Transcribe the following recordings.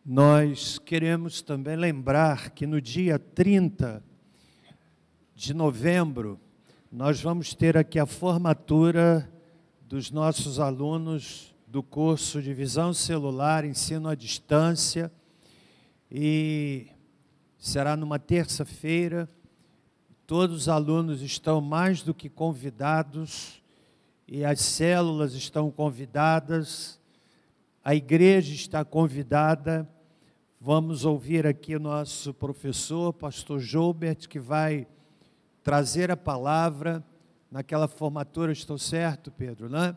Nós queremos também lembrar que no dia 30 de novembro, nós vamos ter aqui a formatura dos nossos alunos do curso de Visão Celular, Ensino à Distância, e será numa terça-feira. Todos os alunos estão mais do que convidados, e as células estão convidadas, a igreja está convidada. Vamos ouvir aqui o nosso professor, pastor Joubert, que vai trazer a palavra naquela formatura. Estou certo, Pedro, né?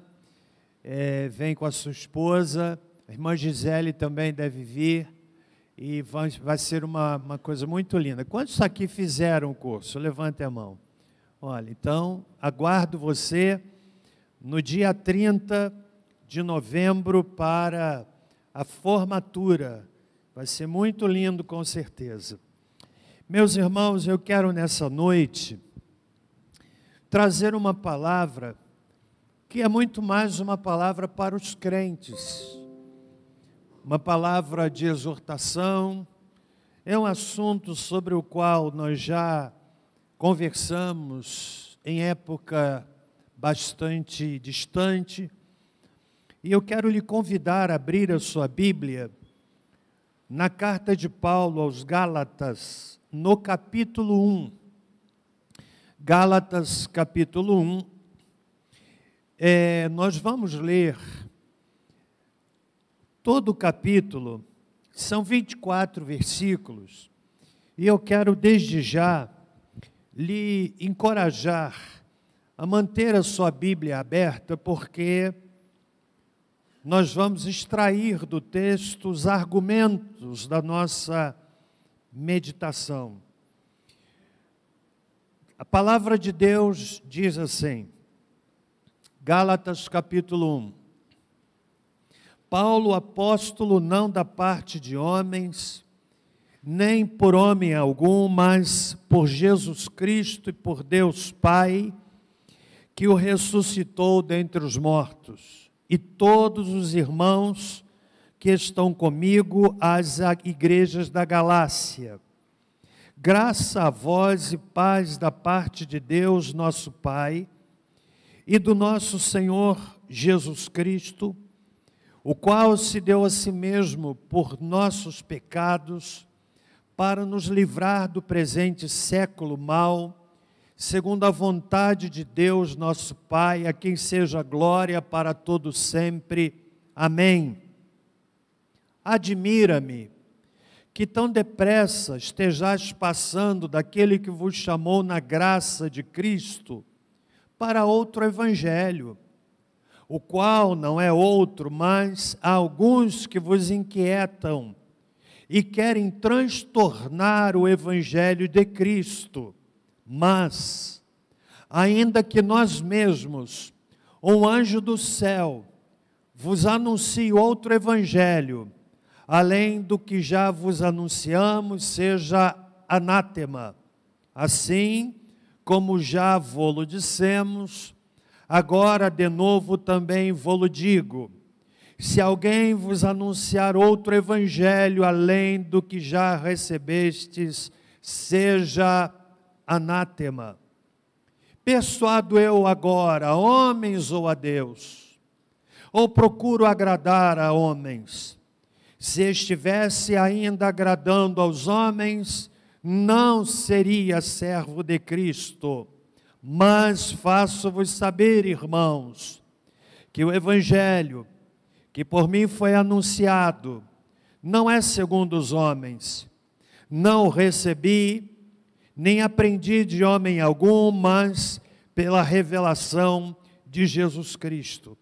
Vem com a sua esposa, a irmã Gisele também deve vir, e vai ser uma coisa muito linda. Quantos aqui fizeram o curso? Levante a mão. Olha, então, aguardo você no dia 30 de novembro para a formatura. Vai ser muito lindo, com certeza. Meus irmãos, eu quero nessa noite trazer uma palavra que é muito mais uma palavra para os crentes. Uma palavra de exortação. É um assunto sobre o qual nós já conversamos em época bastante distante. E eu quero lhe convidar a abrir a sua Bíblia na carta de Paulo aos Gálatas, no capítulo 1. Gálatas, capítulo 1. Nós vamos ler todo o capítulo, são 24 versículos, e eu quero desde já lhe encorajar a manter a sua Bíblia aberta, porque nós vamos extrair do texto os argumentos da nossa meditação. A palavra de Deus diz assim, Gálatas capítulo 1. Paulo, apóstolo, não da parte de homens, nem por homem algum, mas por Jesus Cristo e por Deus Pai, que o ressuscitou dentre os mortos, e todos os irmãos que estão comigo às igrejas da Galácia. Graça a vós e paz da parte de Deus, nosso Pai, e do nosso Senhor Jesus Cristo, o qual se deu a si mesmo por nossos pecados, para nos livrar do presente século mau, segundo a vontade de Deus, nosso Pai, a quem seja glória para todo sempre. Amém. Admira-me que tão depressa estejais passando daquele que vos chamou na graça de Cristo para outro evangelho, o qual não é outro, mas há alguns que vos inquietam e querem transtornar o evangelho de Cristo. Mas, ainda que nós mesmos, um anjo do céu, vos anuncie outro evangelho, além do que já vos anunciamos, seja anátema. Assim, como já vô-lo dissemos, agora de novo também vô-lo digo, se alguém vos anunciar outro evangelho, além do que já recebestes, seja anátema. Persuado eu agora a homens ou a Deus? Ou procuro agradar a homens? Se estivesse ainda agradando aos homens, não seria servo de Cristo. Mas faço-vos saber, irmãos, que o evangelho que por mim foi anunciado não é segundo os homens. Não o recebi, nem aprendi de homem algum, mas pela revelação de Jesus Cristo.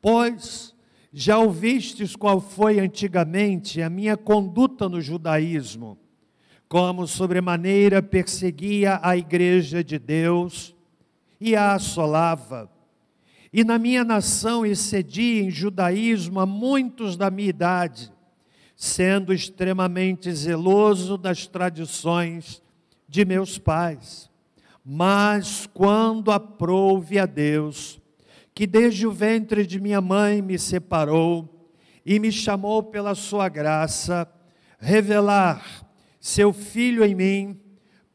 Pois já ouvistes qual foi antigamente a minha conduta no judaísmo, como sobremaneira perseguia a igreja de Deus e a assolava. E na minha nação excedi em judaísmo a muitos da minha idade, sendo extremamente zeloso das tradições de meus pais. Mas quando aprouve a Deus, que desde o ventre de minha mãe me separou e me chamou pela sua graça revelar seu Filho em mim,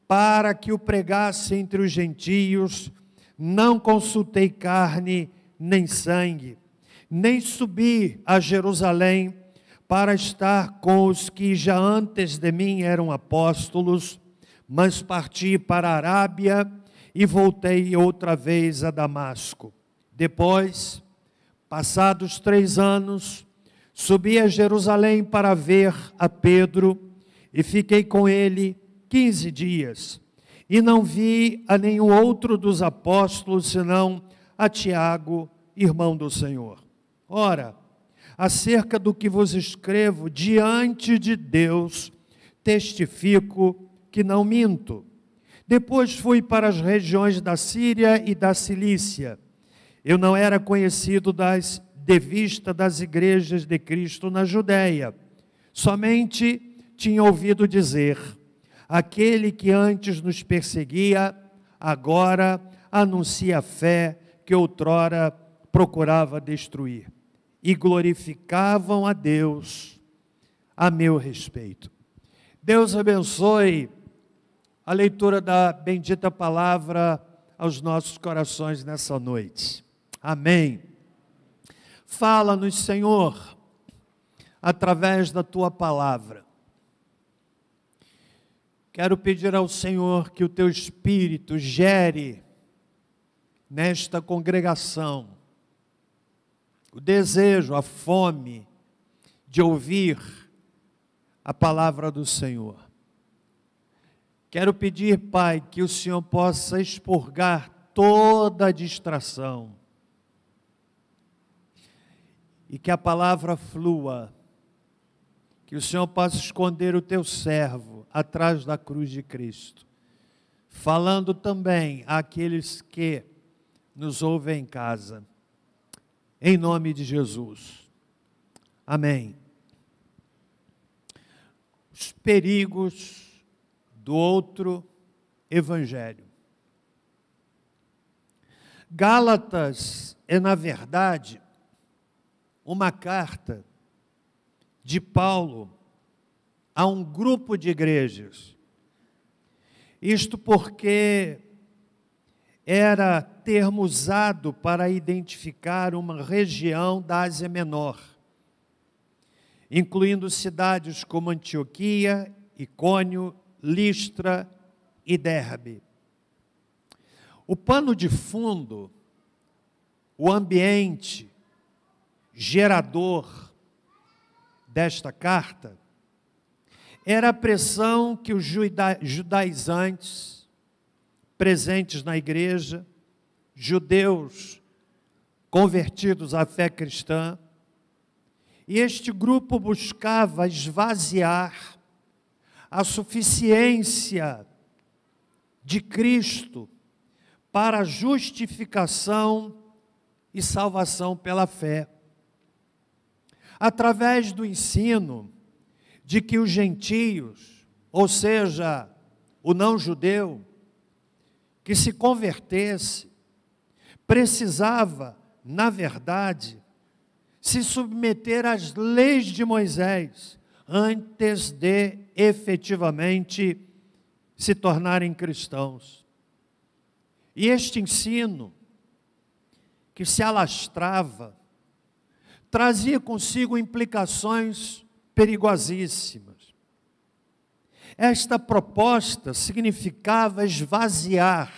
para que o pregasse entre os gentios. Não consultei carne nem sangue, nem subi a Jerusalém para estar com os que já antes de mim eram apóstolos, mas parti para a Arábia e voltei outra vez a Damasco. Depois, passados 3 anos, subi a Jerusalém para ver a Pedro e fiquei com ele 15 dias. E não vi a nenhum outro dos apóstolos, senão a Tiago, irmão do Senhor. Ora, acerca do que vos escrevo, diante de Deus, testifico que não minto. Depois fui para as regiões da Síria e da Cilícia. Eu não era conhecido de vista das igrejas de Cristo na Judéia. Somente tinha ouvido dizer: aquele que antes nos perseguia, agora anuncia a fé que outrora procurava destruir. E glorificavam a Deus a meu respeito. Deus abençoe a leitura da bendita palavra aos nossos corações nessa noite. Amém. Fala-nos, Senhor, através da Tua palavra. Quero pedir ao Senhor que o Teu Espírito gere nesta congregação o desejo, a fome de ouvir a palavra do Senhor. Quero pedir, Pai, que o Senhor possa expurgar toda a distração e que a palavra flua, que o Senhor possa esconder o Teu servo atrás da cruz de Cristo, falando também àqueles que nos ouvem em casa, em nome de Jesus. Amém. Os perigos do outro evangelho. Gálatas é, na verdade, uma carta de Paulo a um grupo de igrejas. Isto porque era termo usado para identificar uma região da Ásia Menor, incluindo cidades como Antioquia, Icônio, Listra e Derbe. O pano de fundo, o ambiente gerador desta carta, era a pressão que os judaizantes presentes na igreja, judeus convertidos à fé cristã, e este grupo buscava esvaziar a suficiência de Cristo para a justificação e salvação pela fé, através do ensino de que os gentios, ou seja, o não-judeu, que se convertesse, precisava, na verdade, se submeter às leis de Moisés, antes de efetivamente se tornarem cristãos. E este ensino, que se alastrava, trazia consigo implicações perigosíssimas. Esta proposta significava esvaziar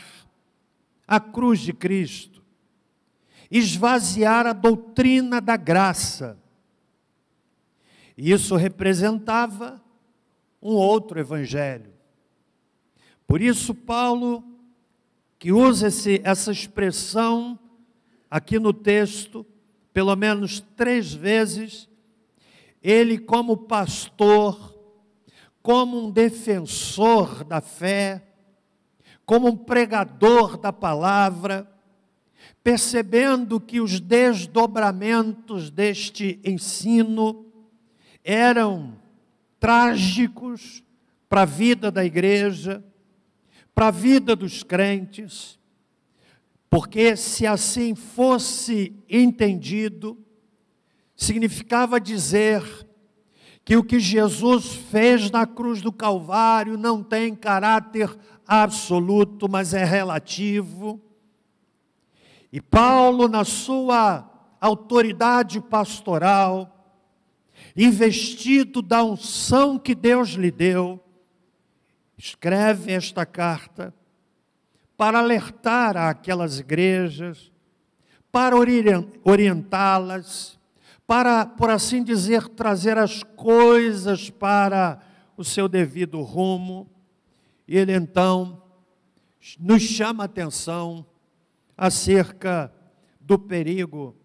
a cruz de Cristo, esvaziar a doutrina da graça. E isso representava um outro evangelho. Por isso, Paulo, que usa essa expressão aqui no texto, pelo menos 3 vezes, ele, como pastor, como um defensor da fé, como um pregador da palavra, percebendo que os desdobramentos deste ensino eram trágicos para a vida da igreja, para a vida dos crentes, porque se assim fosse entendido, significava dizer que o que Jesus fez na cruz do Calvário não tem caráter absoluto, mas é relativo. E Paulo, na sua autoridade pastoral, investido da unção que Deus lhe deu, escreve esta carta para alertar aquelas igrejas, para orientá-las, para, por assim dizer, trazer as coisas para o seu devido rumo. E ele então nos chama a atenção acerca do perigo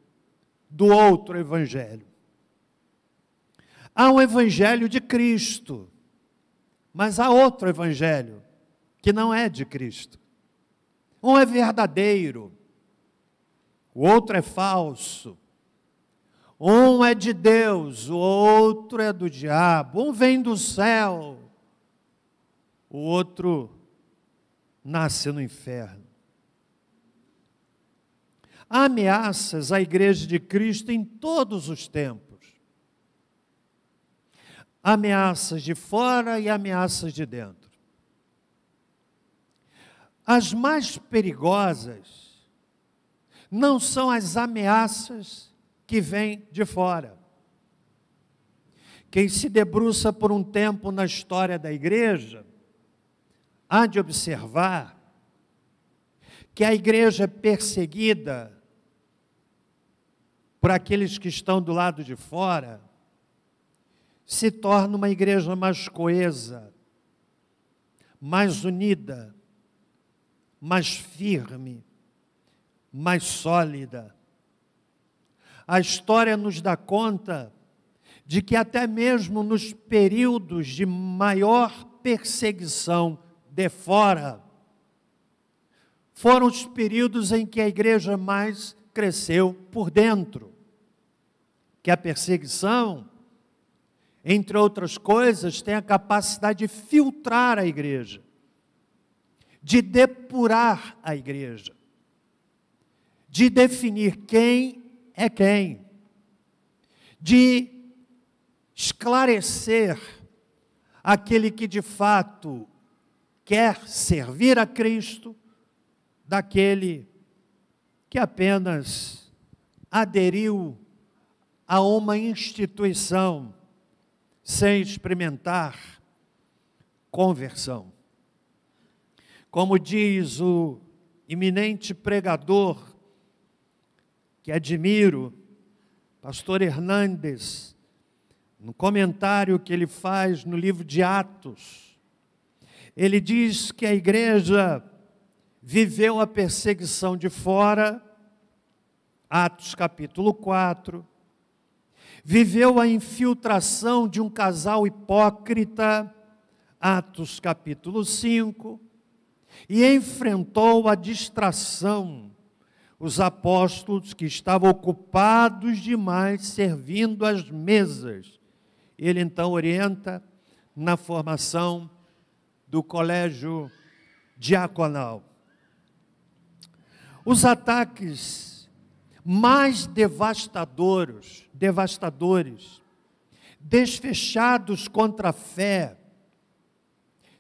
do outro evangelho. Há um evangelho de Cristo, mas há outro evangelho que não é de Cristo. Um é verdadeiro, o outro é falso. Um é de Deus, o outro é do diabo. Um vem do céu, o outro nasce no inferno. Há ameaças à igreja de Cristo em todos os tempos. Ameaças de fora e ameaças de dentro. As mais perigosas não são as ameaças que vêm de fora. Quem se debruça por um tempo na história da igreja, há de observar que a igreja é perseguida por aqueles que estão do lado de fora, se torna uma igreja mais coesa, mais unida, mais firme, mais sólida. A história nos dá conta de que até mesmo nos períodos de maior perseguição de fora, foram os períodos em que a igreja mais cresceu por dentro. Que a perseguição, entre outras coisas, tem a capacidade de filtrar a igreja, de depurar a igreja, de definir quem é quem, de esclarecer aquele que de fato quer servir a Cristo, daquele que apenas aderiu a uma instituição sem experimentar conversão. Como diz o eminente pregador que admiro, pastor Hernandes, no comentário que ele faz no livro de Atos, ele diz que a igreja viveu a perseguição de fora, Atos capítulo 4, viveu a infiltração de um casal hipócrita, Atos capítulo 5, e enfrentou a distração, os apóstolos que estavam ocupados demais servindo às mesas. Ele então orienta na formação do colégio diaconal. Os ataques mais devastadores, desfechados contra a fé,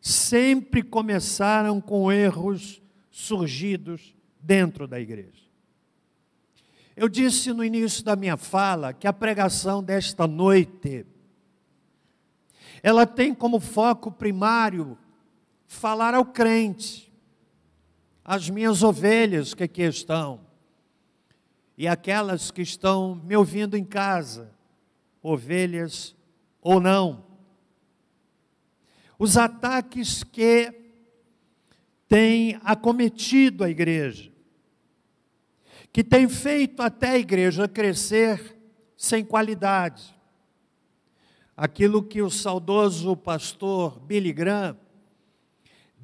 sempre começaram com erros surgidos dentro da igreja. Eu disse no início da minha fala que a pregação desta noite, ela tem como foco primário falar ao crente, às minhas ovelhas que aqui estão, e aquelas que estão me ouvindo em casa, ovelhas ou não. Os ataques que têm acometido a igreja, que têm feito até a igreja crescer sem qualidade. Aquilo que o saudoso pastor Billy Graham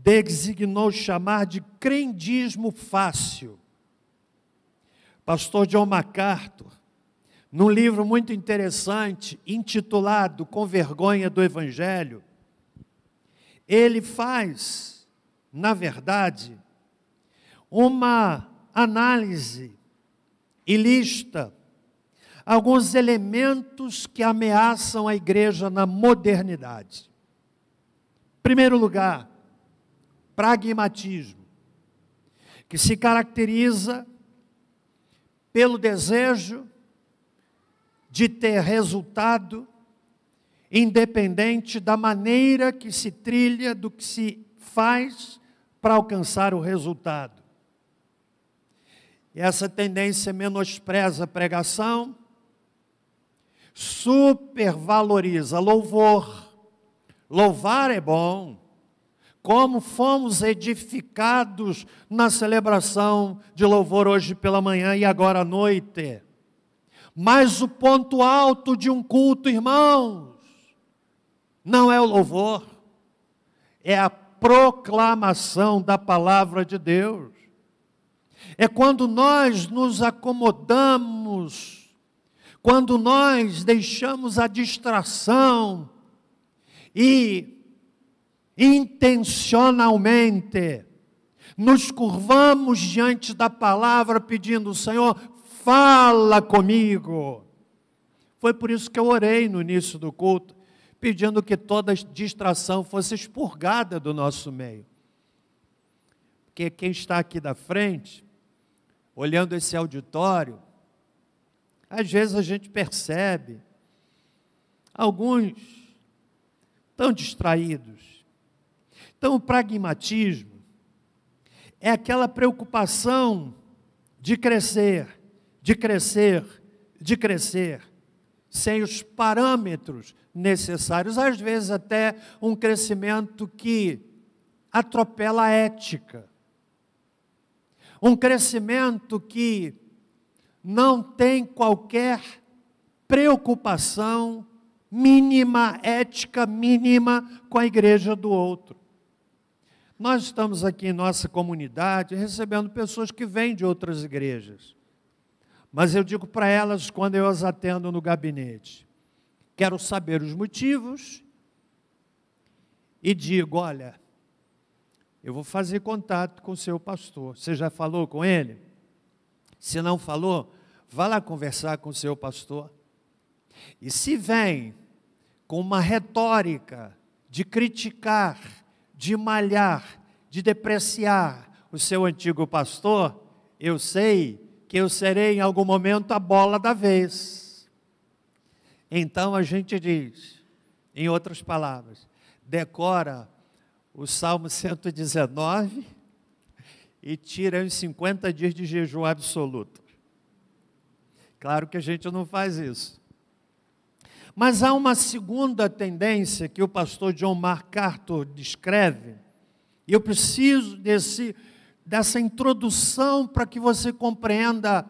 designou chamar de crendismo fácil. Pastor John MacArthur, num livro muito interessante, intitulado Com Vergonha do Evangelho, ele faz, na verdade, uma análise e lista alguns elementos que ameaçam a igreja na modernidade. Em primeiro lugar, pragmatismo, que se caracteriza pelo desejo de ter resultado independente da maneira que se trilha, do que se faz para alcançar o resultado. E essa tendência menospreza a pregação, supervaloriza louvor. Louvar é bom, como fomos edificados na celebração de louvor hoje pela manhã e agora à noite. Mas o ponto alto de um culto, irmãos, não é o louvor, é a proclamação da palavra de Deus. É quando nós nos acomodamos, quando nós deixamos a distração e intencionalmente nos curvamos diante da palavra pedindo: Senhor, fala comigo. Foi por isso que eu orei no início do culto, pedindo que toda distração fosse expurgada do nosso meio. Porque quem está aqui da frente, olhando esse auditório, às vezes a gente percebe alguns tão distraídos. Então, o pragmatismo é aquela preocupação de crescer, de crescer, de crescer, sem os parâmetros necessários, às vezes até um crescimento que atropela a ética, um crescimento que não tem qualquer preocupação mínima, ética mínima com a igreja do outro. Nós estamos aqui em nossa comunidade recebendo pessoas que vêm de outras igrejas, mas eu digo para elas quando eu as atendo no gabinete: quero saber os motivos e digo: olha, eu vou fazer contato com o seu pastor. Você já falou com ele? Se não falou, vá lá conversar com o seu pastor. E se vem com uma retórica de criticar, de malhar, de depreciar o seu antigo pastor, eu sei que eu serei em algum momento a bola da vez. Então a gente diz, em outras palavras, decora o Salmo 119 e tira os 50 dias de jejum absoluto. Claro que a gente não faz isso. Mas há uma segunda tendência que o pastor John MacArthur descreve, e eu preciso dessa introdução para que você compreenda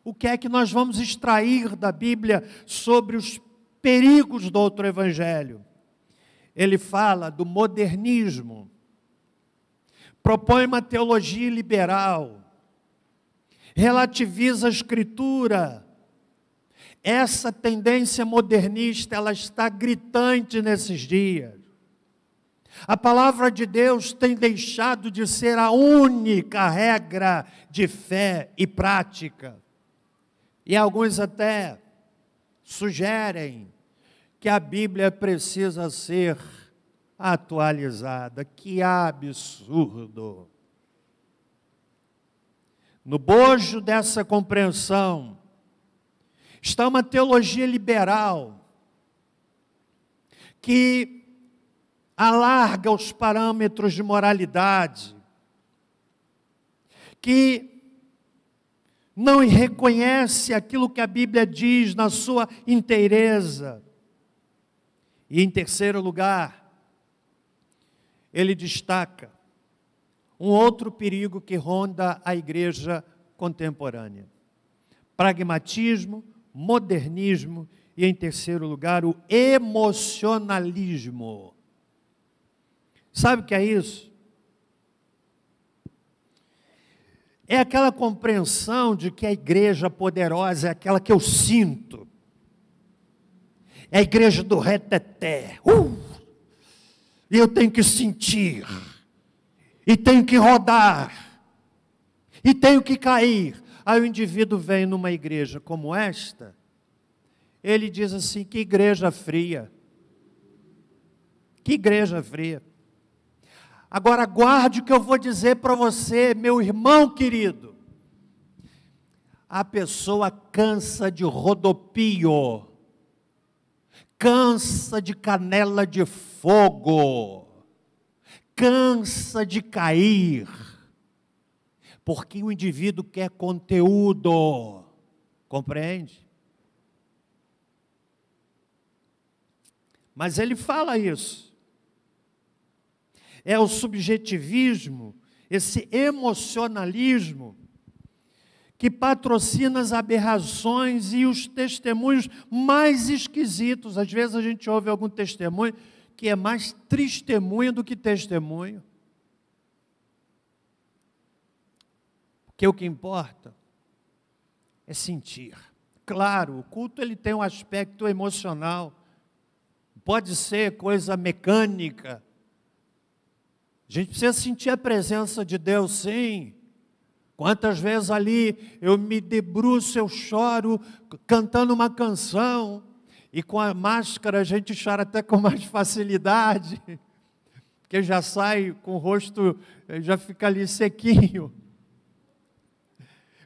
o que é que nós vamos extrair da Bíblia sobre os perigos do outro evangelho. Ele fala do modernismo, propõe uma teologia liberal, relativiza a Escritura. Essa tendência modernista, ela está gritante nesses dias. A palavra de Deus tem deixado de ser a única regra de fé e prática. E alguns até sugerem que a Bíblia precisa ser atualizada. Que absurdo! No bojo dessa compreensão está uma teologia liberal que alarga os parâmetros de moralidade, que não reconhece aquilo que a Bíblia diz na sua inteireza. E em terceiro lugar, ele destaca um outro perigo que ronda a igreja contemporânea: pragmatismo, modernismo e, em terceiro lugar, o emocionalismo. Sabe o que é isso? É aquela compreensão de que a igreja poderosa é aquela que eu sinto. É a igreja do reteté. E eu tenho que sentir. E tenho que rodar. E tenho que cair. Aí o indivíduo vem numa igreja como esta ele diz assim: que igreja fria. Que igreja fria. Agora guarde o que eu vou dizer para você, meu irmão querido. A pessoa cansa de rodopio, cansa de canela de fogo, cansa de cair, porque o indivíduo quer conteúdo, compreende? Mas ele fala isso. É o subjetivismo, esse emocionalismo, que patrocina as aberrações e os testemunhos mais esquisitos. Às vezes a gente ouve algum testemunho que é mais testemunho do que testemunho. Porque o que importa é sentir. Claro, o culto ele tem um aspecto emocional. Pode ser coisa mecânica. A gente precisa sentir a presença de Deus, sim. Quantas vezes ali eu me debruço, eu choro, cantando uma canção, e com a máscara a gente chora até com mais facilidade, porque já sai com o rosto, já fica ali sequinho.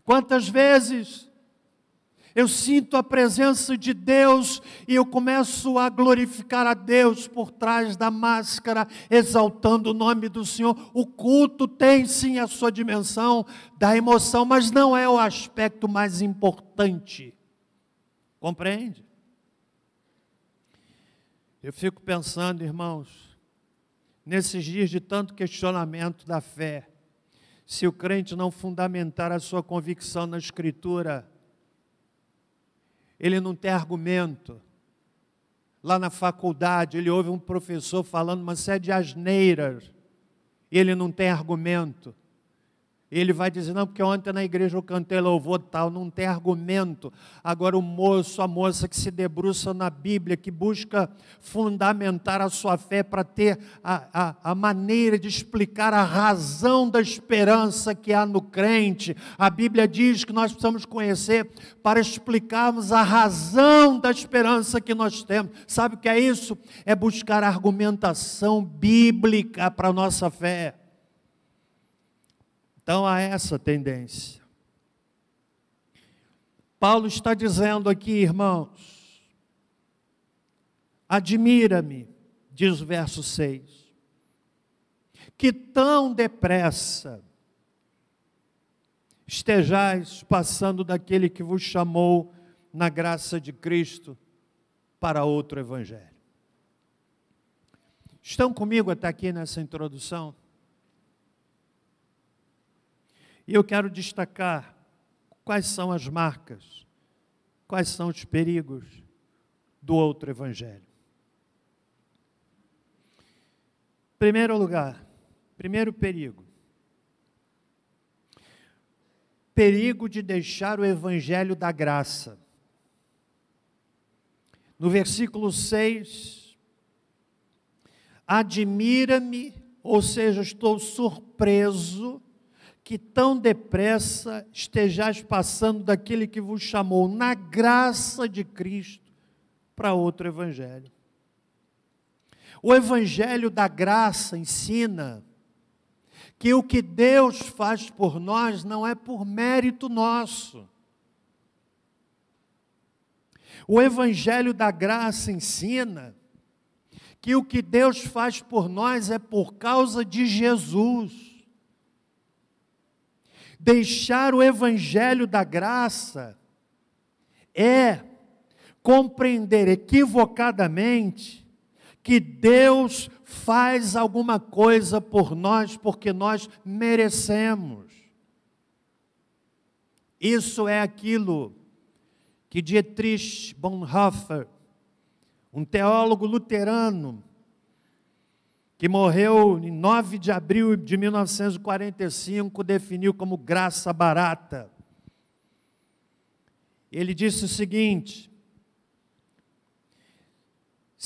Quantas vezes eu sinto a presença de Deus e eu começo a glorificar a Deus por trás da máscara, exaltando o nome do Senhor. O culto tem sim a sua dimensão da emoção, mas não é o aspecto mais importante. Compreende? Eu fico pensando, irmãos, nesses dias de tanto questionamento da fé, se o crente não fundamentar a sua convicção na Escritura, ele não tem argumento. Lá na faculdade, ele ouve um professor falando uma série de asneiras, e ele não tem argumento. Ele vai dizer: não, porque ontem na igreja eu cantei louvor tal, não tem argumento. Agora o moço, a moça que se debruça na Bíblia, que busca fundamentar a sua fé para ter a maneira de explicar a razão da esperança que há no crente. A Bíblia diz que nós precisamos conhecer para explicarmos a razão da esperança que nós temos. Sabe o que é isso? É buscar argumentação bíblica para a nossa fé. Então há essa tendência. Paulo está dizendo aqui, irmãos, admira-me, diz o verso 6, que tão depressa estejais passando daquele que vos chamou na graça de Cristo para outro evangelho. Estão comigo até aqui nessa introdução? E eu quero destacar quais são as marcas, quais são os perigos do outro evangelho. Primeiro lugar, primeiro perigo. Perigo de deixar o evangelho da graça. No versículo 6, admira-me, ou seja, estou surpreso, que tão depressa estejais passando daquele que vos chamou na graça de Cristo para outro evangelho. O evangelho da graça ensina que o que Deus faz por nós não é por mérito nosso. O evangelho da graça ensina que o que Deus faz por nós é por causa de Jesus. Deixar o evangelho da graça é compreender equivocadamente que Deus faz alguma coisa por nós porque nós merecemos. Isso é aquilo que Dietrich Bonhoeffer, um teólogo luterano, que morreu em 9 de abril de 1945, definiu como graça barata. Ele disse o seguinte: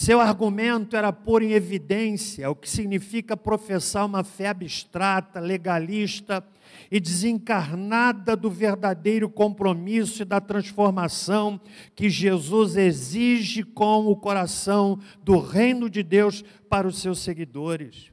Seu argumento era pôr em evidência o que significa professar uma fé abstrata, legalista e desencarnada do verdadeiro compromisso e da transformação que Jesus exige com o coração do reino de Deus para os seus seguidores.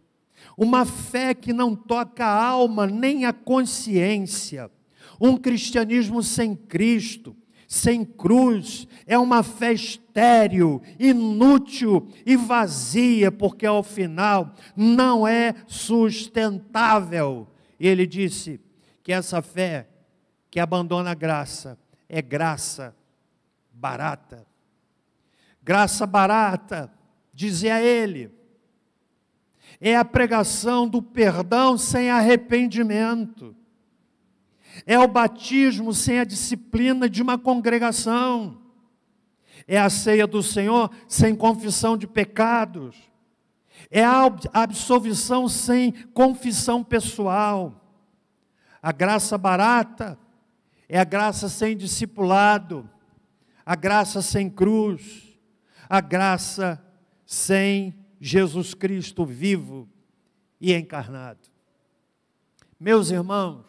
Uma fé que não toca a alma nem a consciência. Um cristianismo sem Cristo, sem cruz, é uma fé estéril, inútil e vazia, porque ao final não é sustentável. E ele disse que essa fé que abandona a graça é graça barata. Graça barata, dizia ele, é a pregação do perdão sem arrependimento. É o batismo sem a disciplina de uma congregação. É a ceia do Senhor sem confissão de pecados. É a absolvição sem confissão pessoal. A graça barata é a graça sem discipulado. A graça sem cruz. A graça sem Jesus Cristo vivo e encarnado. Meus irmãos,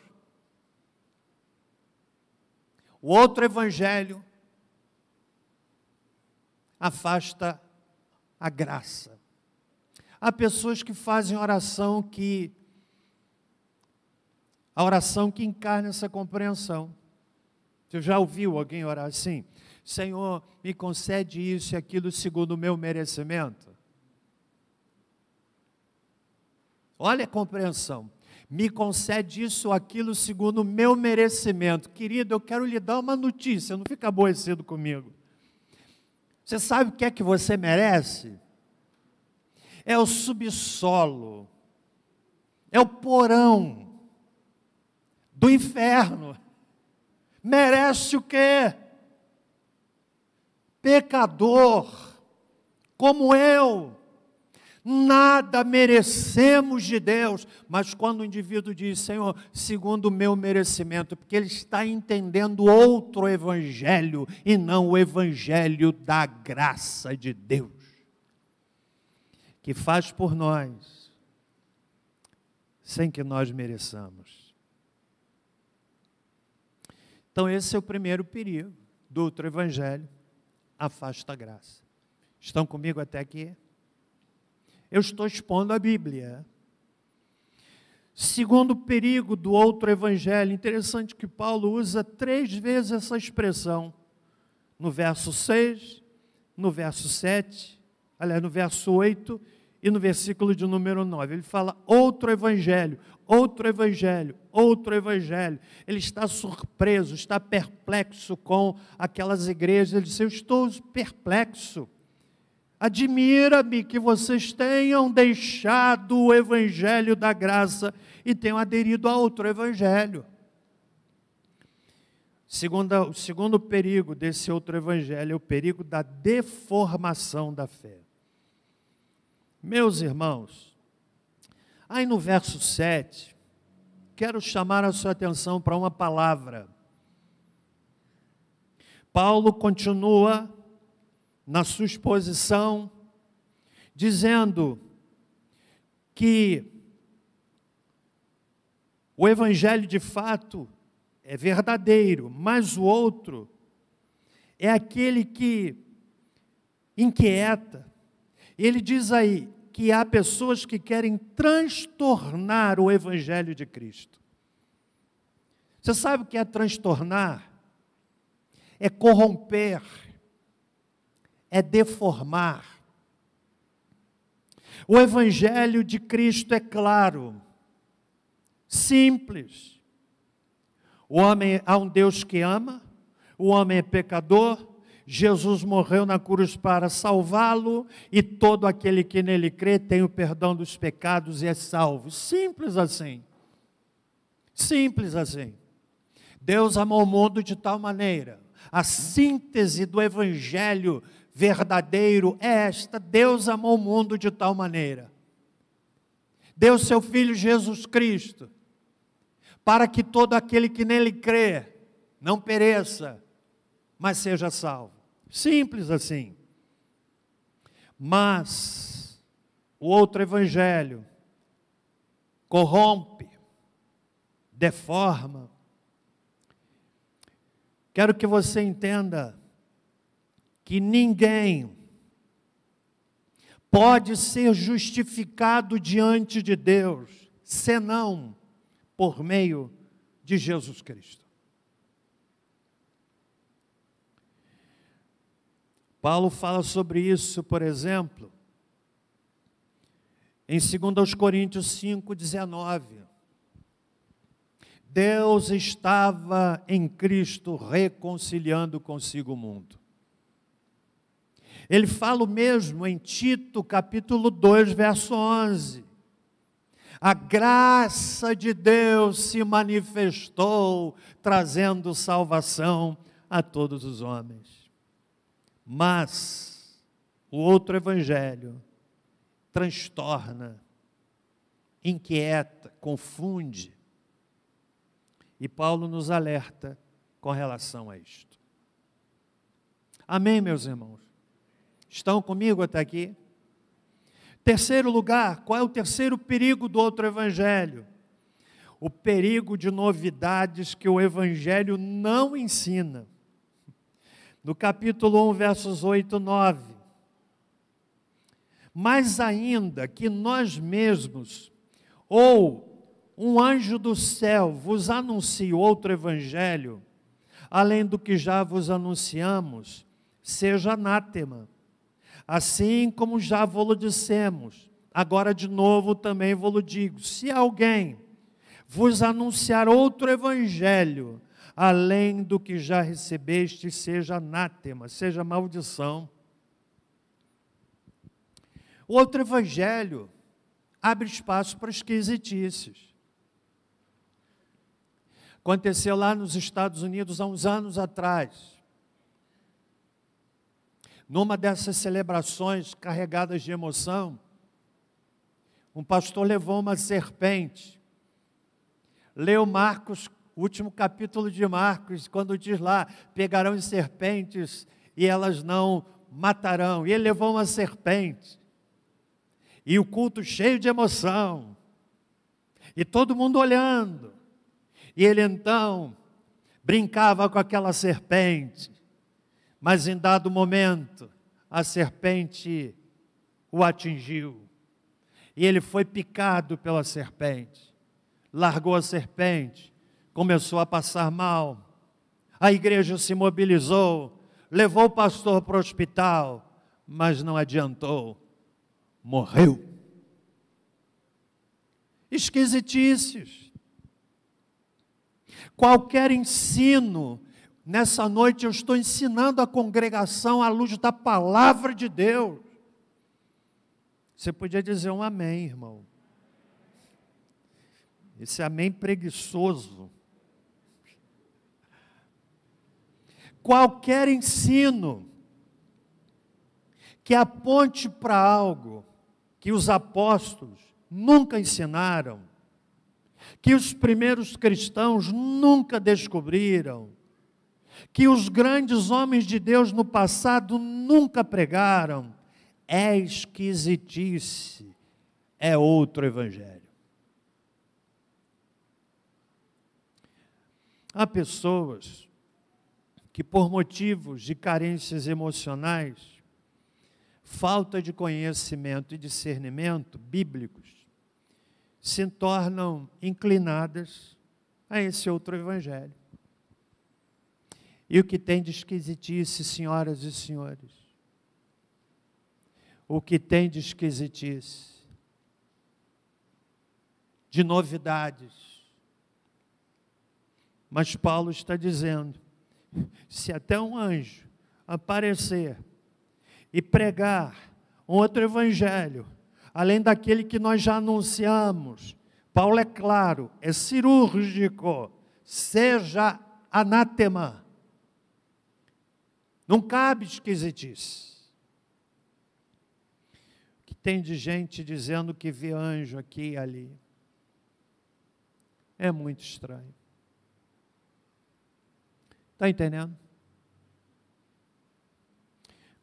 o outro evangelho afasta a graça. Há pessoas que fazem a oração que encarna essa compreensão. Você já ouviu alguém orar assim? Senhor, me concede isso e aquilo segundo o meu merecimento. Olha a compreensão. Me concede isso ou aquilo segundo o meu merecimento. Querido, eu quero lhe dar uma notícia, não fica aborrecido comigo. Você sabe o que é que você merece? É o subsolo, é o porão do inferno. Merece o quê? Pecador, como eu. Nada merecemos de Deus, mas quando o indivíduo diz, Senhor, segundo o meu merecimento, porque ele está entendendo outro evangelho e não o evangelho da graça de Deus, que faz por nós, sem que nós mereçamos. Então esse é o primeiro perigo do outro evangelho, afasta a graça. Estão comigo até aqui? Eu estou expondo a Bíblia. Segundo perigo do outro evangelho, interessante que Paulo usa 3 vezes essa expressão. No verso 6, no verso 7, aliás, no verso 8 e no versículo de número 9. Ele fala outro evangelho, outro evangelho, outro evangelho. Ele está surpreso, está perplexo com aquelas igrejas. Ele diz, eu estou perplexo. Admira-me que vocês tenham deixado o evangelho da graça e tenham aderido a outro evangelho. O segundo perigo desse outro evangelho é o perigo da deformação da fé. Meus irmãos, aí no verso 7, quero chamar a sua atenção para uma palavra. Paulo continua na sua exposição, dizendo que o evangelho de fato é verdadeiro, mas o outro é aquele que inquieta. Ele diz aí que há pessoas que querem transtornar o evangelho de Cristo. Você sabe o que é transtornar? É corromper, é deformar. O evangelho de Cristo é claro, simples. Há um Deus que ama, o homem é pecador, Jesus morreu na cruz para salvá-lo, e todo aquele que nele crê tem o perdão dos pecados e é salvo. Simples assim. Simples assim. Deus amou o mundo de tal maneira. A síntese do evangelho verdadeiro é esta: Deus amou o mundo de tal maneira. Deu seu Filho Jesus Cristo, para que todo aquele que nele crê, não pereça, mas seja salvo. Simples assim. Mas o outro evangelho corrompe, deforma. Quero que você entenda que ninguém pode ser justificado diante de Deus, senão por meio de Jesus Cristo. Paulo fala sobre isso, por exemplo, em 2 Coríntios 5,19. Deus estava em Cristo reconciliando consigo o mundo. Ele fala o mesmo em Tito, capítulo 2, verso 11. A graça de Deus se manifestou, trazendo salvação a todos os homens. Mas o outro evangelho transtorna, inquieta, confunde. E Paulo nos alerta com relação a isto. Amém, meus irmãos? Estão comigo até aqui? Terceiro lugar, qual é o terceiro perigo do outro evangelho? O perigo de novidades que o evangelho não ensina. No capítulo 1, versos 8 e 9. Mais ainda que nós mesmos, ou um anjo do céu vos anuncie outro evangelho, além do que já vos anunciamos, seja anátema. Assim como já vos dissemos, agora de novo também vos digo, se alguém vos anunciar outro evangelho, além do que já recebeste, seja anátema, seja maldição. O outro evangelho abre espaço para esquisitices. Aconteceu lá nos Estados Unidos há uns anos atrás. Numa dessas celebrações carregadas de emoção, um pastor levou uma serpente. Leu Marcos, o último capítulo de Marcos, quando diz lá, pegarão as serpentes e elas não matarão. E ele levou uma serpente. E o culto cheio de emoção. E todo mundo olhando. E ele então brincava com aquela serpente. Mas em dado momento, a serpente o atingiu. E ele foi picado pela serpente. Largou a serpente, começou a passar mal. A igreja se mobilizou, levou o pastor para o hospital, mas não adiantou. Morreu. Esquisitices. Qualquer ensino. Nessa noite eu estou ensinando a congregação à luz da palavra de Deus. Você podia dizer um amém, irmão. Esse amém preguiçoso. Qualquer ensino que aponte para algo que os apóstolos nunca ensinaram, que os primeiros cristãos nunca descobriram, que os grandes homens de Deus no passado nunca pregaram, é esquisitice, é outro evangelho. Há pessoas que por motivos de carências emocionais, falta de conhecimento e discernimento bíblicos, se tornam inclinadas a esse outro evangelho. E o que tem de esquisitice, senhoras e senhores? O que tem de esquisitice? De novidades. Mas Paulo está dizendo, se até um anjo aparecer e pregar um outro evangelho, além daquele que nós já anunciamos, Paulo é claro, é cirúrgico, seja anátema. Não cabe esquisitice. O que tem de gente dizendo que vê anjo aqui e ali? É muito estranho. Está entendendo?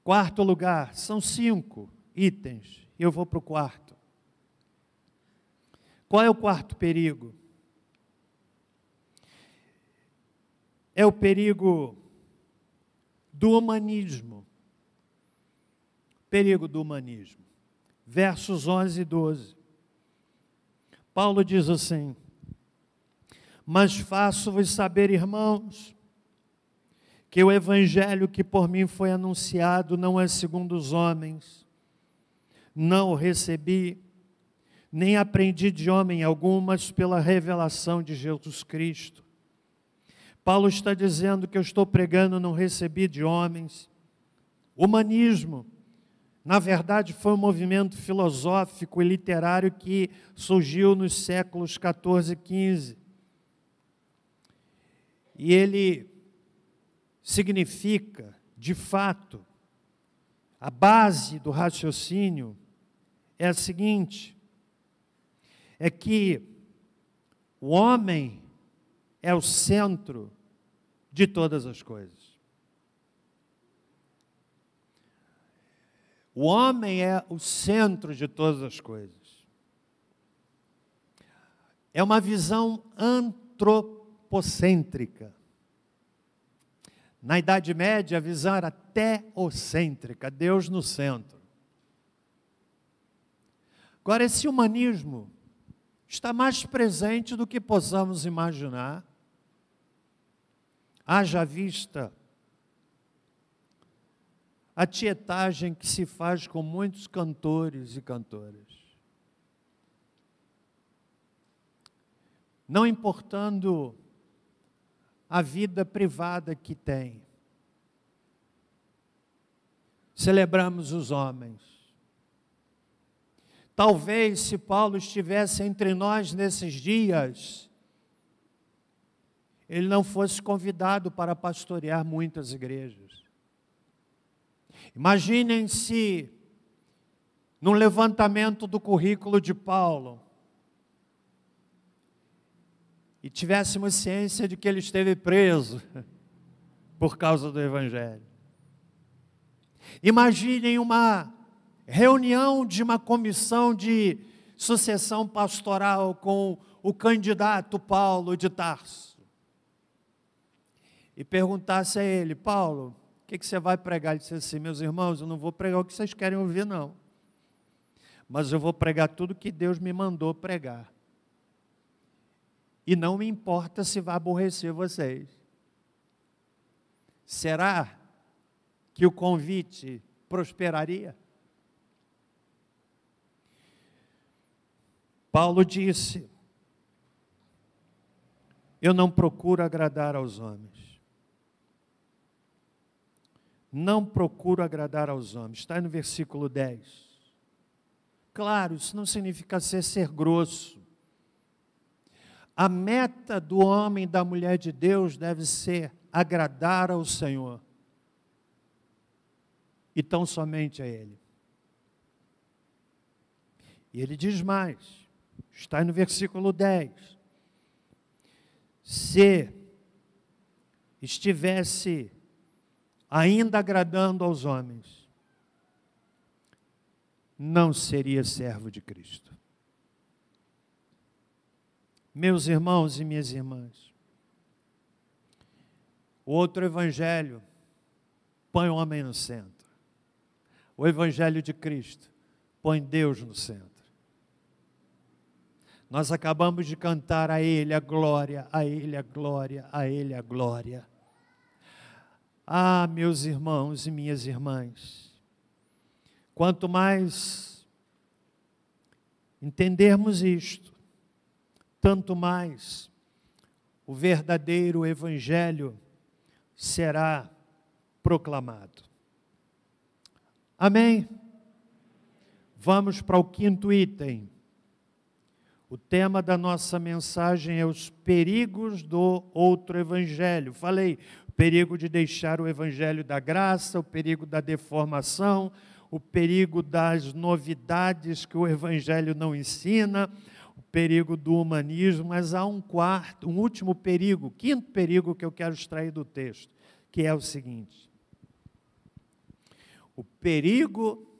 Quarto lugar, são 5 itens, e eu vou para o quarto. Qual é o quarto perigo? É o perigo do humanismo. Perigo do humanismo. Versos 11 e 12. Paulo diz assim: mas faço-vos saber, irmãos, que o evangelho que por mim foi anunciado não é segundo os homens. Não o recebi, nem aprendi de homem algum, mas pela revelação de Jesus Cristo. Paulo está dizendo que eu estou pregando, não recebi de homens. Humanismo, na verdade, foi um movimento filosófico e literário que surgiu nos séculos 14 e XV. E ele significa, de fato, a base do raciocínio é a seguinte: é que o homem é o centro de todas as coisas. O homem é o centro de todas as coisas. É uma visão antropocêntrica. Na Idade Média, a visão era teocêntrica, Deus no centro. Agora, esse humanismo está mais presente do que possamos imaginar. Haja vista a tietagem que se faz com muitos cantores e cantoras. Não importando a vida privada que tem. Celebramos os homens. Talvez, se Paulo estivesse entre nós nesses dias, ele não fosse convidado para pastorear muitas igrejas. Imaginem se, num levantamento do currículo de Paulo, e tivéssemos ciência de que ele esteve preso por causa do Evangelho. Imaginem uma reunião de uma comissão de sucessão pastoral com o candidato Paulo de Tarso. E perguntasse a ele: Paulo, o que você vai pregar? Ele disse assim: meus irmãos, eu não vou pregar o que vocês querem ouvir, não. Mas eu vou pregar tudo que Deus me mandou pregar. E não me importa se vai aborrecer vocês. Será que o convite prosperaria? Paulo disse: eu não procuro agradar aos homens. Não procuro agradar aos homens. Está aí no versículo 10. Claro, isso não significa ser grosso. A meta do homem e da mulher de Deus deve ser agradar ao Senhor. E tão somente a Ele. E ele diz mais, está aí no versículo 10. Se estivesse ainda agradando aos homens, não seria servo de Cristo. Meus irmãos e minhas irmãs, o outro evangelho põe o homem no centro. O evangelho de Cristo põe Deus no centro. Nós acabamos de cantar a Ele a glória, a Ele a glória, a Ele a glória. Ah, meus irmãos e minhas irmãs, quanto mais entendermos isto, tanto mais o verdadeiro evangelho será proclamado. Amém? Vamos para o quinto item. O tema da nossa mensagem é os perigos do outro evangelho. Falei, o perigo de deixar o evangelho da graça, o perigo da deformação, o perigo das novidades que o evangelho não ensina, o perigo do humanismo, mas há um último perigo, quinto perigo que eu quero extrair do texto, que é o seguinte: o perigo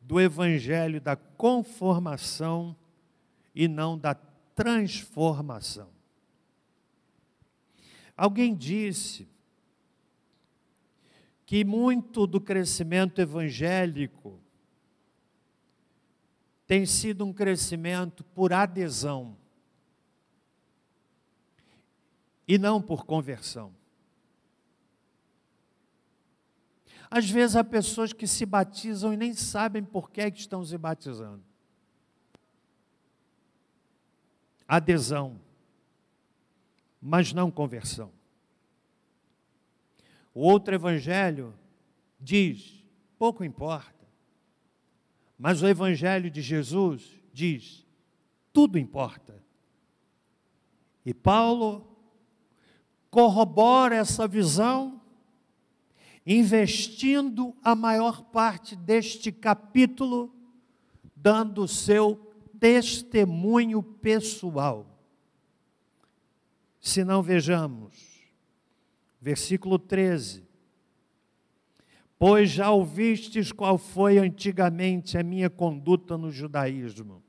do evangelho da conformação e não da transformação. Alguém disse que muito do crescimento evangélico tem sido um crescimento por adesão e não por conversão. Às vezes há pessoas que se batizam e nem sabem por que estão se batizando. Adesão, mas não conversão. O outro evangelho diz, pouco importa, mas o evangelho de Jesus diz, tudo importa. E Paulo corrobora essa visão, investindo a maior parte deste capítulo, dando o seu testemunho pessoal. Se não, vejamos, versículo 13. Pois já ouvistes qual foi antigamente a minha conduta no judaísmo,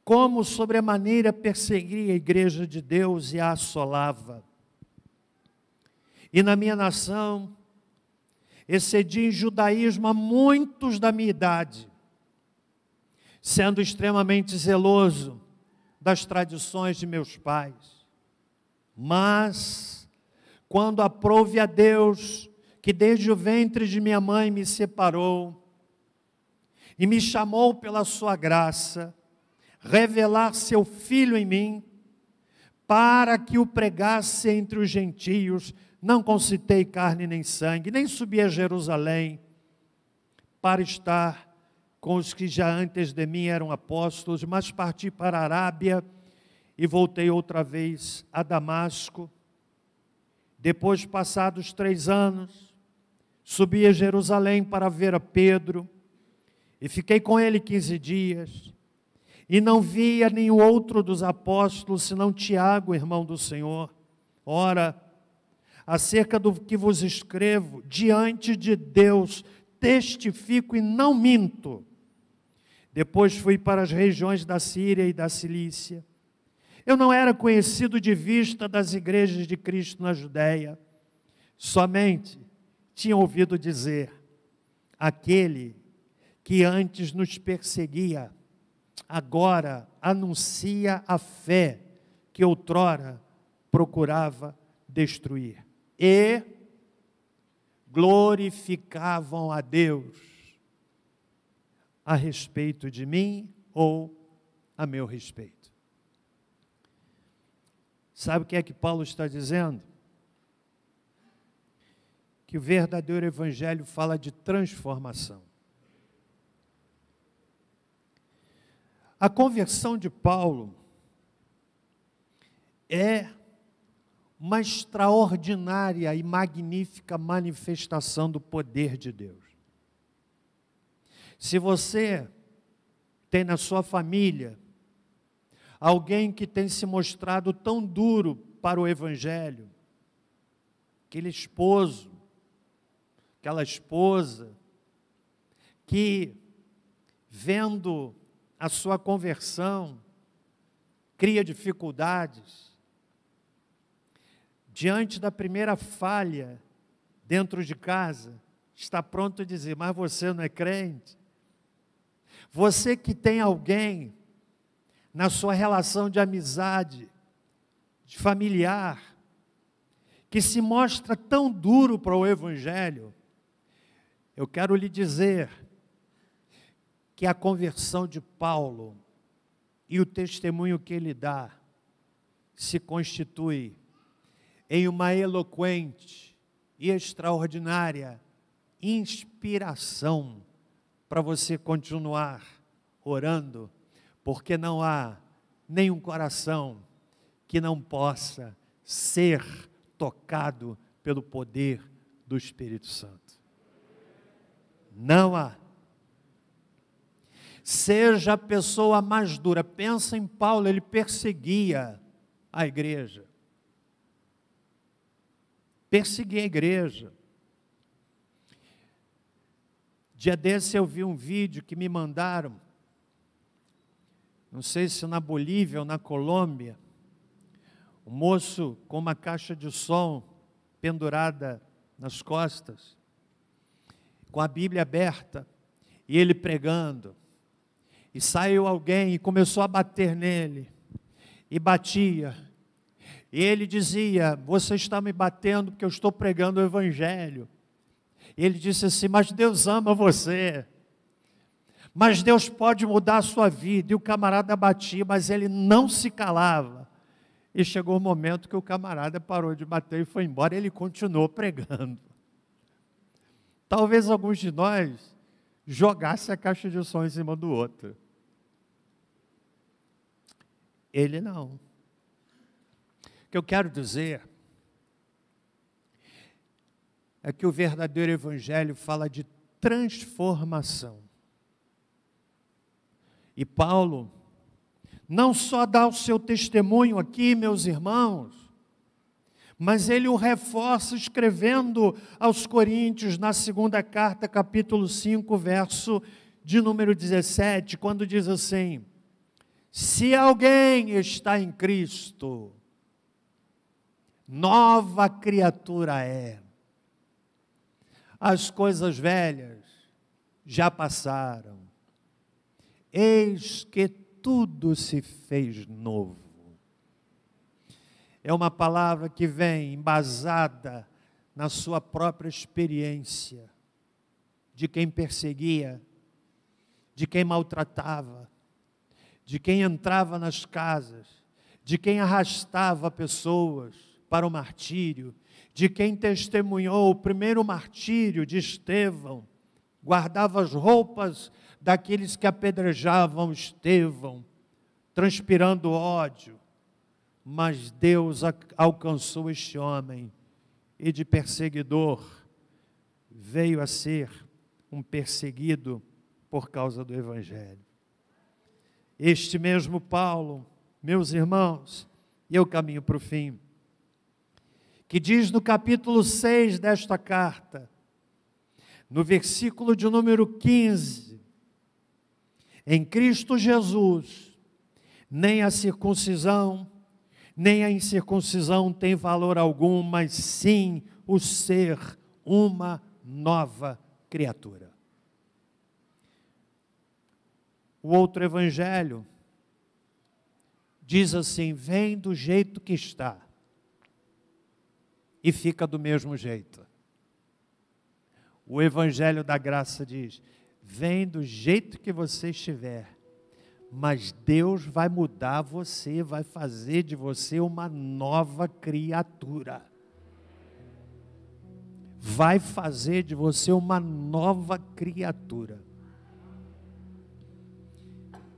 como sobremaneira persegui a igreja de Deus e a assolava. E na minha nação, excedi em judaísmo a muitos da minha idade, sendo extremamente zeloso das tradições de meus pais. Mas, quando aprouve a Deus, que desde o ventre de minha mãe me separou, e me chamou pela sua graça, revelar seu Filho em mim, para que o pregasse entre os gentios, não concitei carne nem sangue, nem subi a Jerusalém, para estar com os que já antes de mim eram apóstolos, mas parti para a Arábia e voltei outra vez a Damasco. Depois, passados 3 anos, subi a Jerusalém para ver a Pedro, e fiquei com ele 15 dias, e não via nenhum outro dos apóstolos, senão Tiago, irmão do Senhor. Ora, acerca do que vos escrevo, diante de Deus, testifico e não minto. Depois fui para as regiões da Síria e da Cilícia. Eu não era conhecido de vista das igrejas de Cristo na Judéia, somente tinha ouvido dizer, aquele que antes nos perseguia, agora anuncia a fé que outrora procurava destruir. E glorificavam a Deus a respeito de mim ou a meu respeito. Sabe o que é que Paulo está dizendo? Que o verdadeiro evangelho fala de transformação. A conversão de Paulo é uma extraordinária e magnífica manifestação do poder de Deus. Se você tem na sua família alguém que tem se mostrado tão duro para o evangelho, aquele esposo, aquela esposa, que vendo a sua conversão, cria dificuldades, diante da primeira falha dentro de casa, está pronto a dizer, mas você não é crente? Você que tem alguém na sua relação de amizade, de familiar, que se mostra tão duro para o evangelho, eu quero lhe dizer que a conversão de Paulo e o testemunho que ele dá se constitui em uma eloquente e extraordinária inspiração para você continuar orando, porque não há nenhum coração que não possa ser tocado pelo poder do Espírito Santo. Não há. Seja a pessoa mais dura. Pensa em Paulo, ele perseguia a igreja. Perseguia a igreja. Dia desse eu vi um vídeo que me mandaram, não sei se na Bolívia ou na Colômbia, um moço com uma caixa de som pendurada nas costas, com a Bíblia aberta, e ele pregando, e saiu alguém e começou a bater nele, e batia, e ele dizia: você está me batendo porque eu estou pregando o Evangelho. E ele disse assim: mas Deus ama você, mas Deus pode mudar a sua vida. E o camarada batia, mas ele não se calava. E chegou o momento que o camarada parou de bater e foi embora. Ele continuou pregando. Talvez alguns de nós jogassem a caixa de som em cima do outro. Ele não. O que eu quero dizer é que o verdadeiro Evangelho fala de transformação. E Paulo não só dá o seu testemunho aqui, meus irmãos, mas ele o reforça escrevendo aos Coríntios, na segunda carta, capítulo 5, verso de número 17, quando diz assim: se alguém está em Cristo, nova criatura é. As coisas velhas já passaram, eis que tudo se fez novo. É uma palavra que vem embasada na sua própria experiência, de quem perseguia, de quem maltratava, de quem entrava nas casas, de quem arrastava pessoas para o martírio, de quem testemunhou o primeiro martírio de Estevão, guardava as roupas daqueles que apedrejavam Estevão, transpirando ódio, mas Deus alcançou este homem e de perseguidor veio a ser um perseguido por causa do Evangelho. Este mesmo Paulo, meus irmãos, e eu caminho para o fim, que diz no capítulo 6 desta carta, no versículo de número 15, em Cristo Jesus, nem a circuncisão, nem a incircuncisão tem valor algum, mas sim o ser uma nova criatura. O outro evangelho diz assim: vem do jeito que está e fica do mesmo jeito. O evangelho da graça diz: vem do jeito que você estiver, mas Deus vai mudar você, vai fazer de você uma nova criatura. Vai fazer de você uma nova criatura.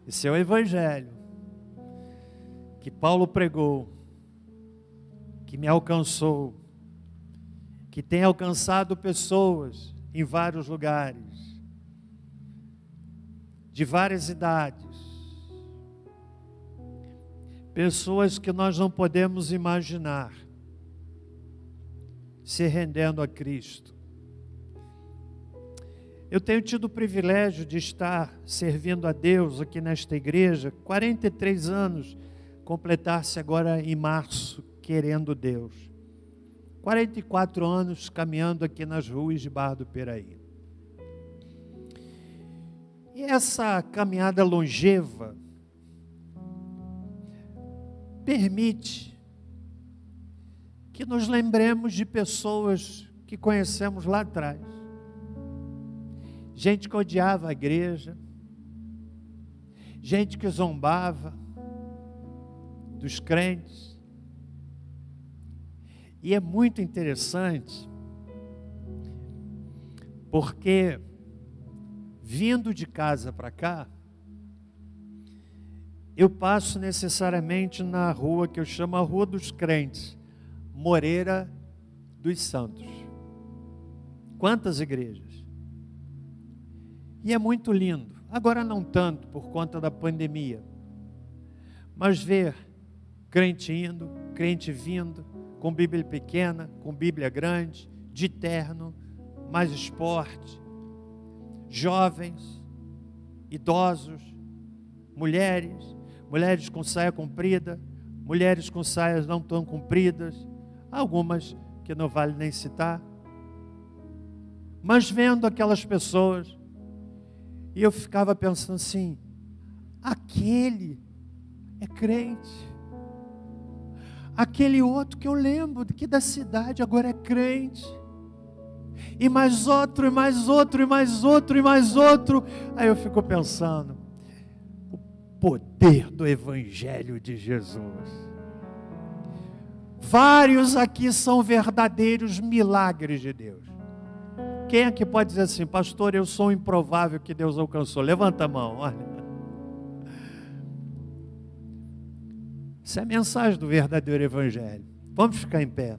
Esse é o evangelho que Paulo pregou, que me alcançou, que tem alcançado pessoas em vários lugares, de várias idades, pessoas que nós não podemos imaginar se rendendo a Cristo. Eu tenho tido o privilégio de estar servindo a Deus aqui nesta igreja, 43 anos, completar-se agora em março, querendo Deus. 44 anos caminhando aqui nas ruas de Barra do Piraí. E essa caminhada longeva permite que nos lembremos de pessoas que conhecemos lá atrás. Gente que odiava a igreja, gente que zombava dos crentes. E é muito interessante, porque vindo de casa para cá, eu passo necessariamente na rua que eu chamo a Rua dos Crentes, Moreira dos Santos. Quantas igrejas? E é muito lindo. Agora não tanto por conta da pandemia, mas ver crente indo, crente vindo, com Bíblia pequena, com Bíblia grande, de terno, mais esporte, jovens, idosos, mulheres, mulheres com saia comprida, mulheres com saias não tão compridas, algumas que não vale nem citar. Mas vendo aquelas pessoas, e eu ficava pensando assim, aquele é crente. Aquele outro que eu lembro que da cidade agora é crente. E mais outro, e mais outro, e mais outro, e mais outro. Aí eu fico pensando, o poder do Evangelho de Jesus. Vários aqui são verdadeiros milagres de Deus. Quem é que pode dizer assim, pastor, eu sou um improvável que Deus alcançou? Levanta a mão, olha. Essa é a mensagem do verdadeiro Evangelho. Vamos ficar em pé.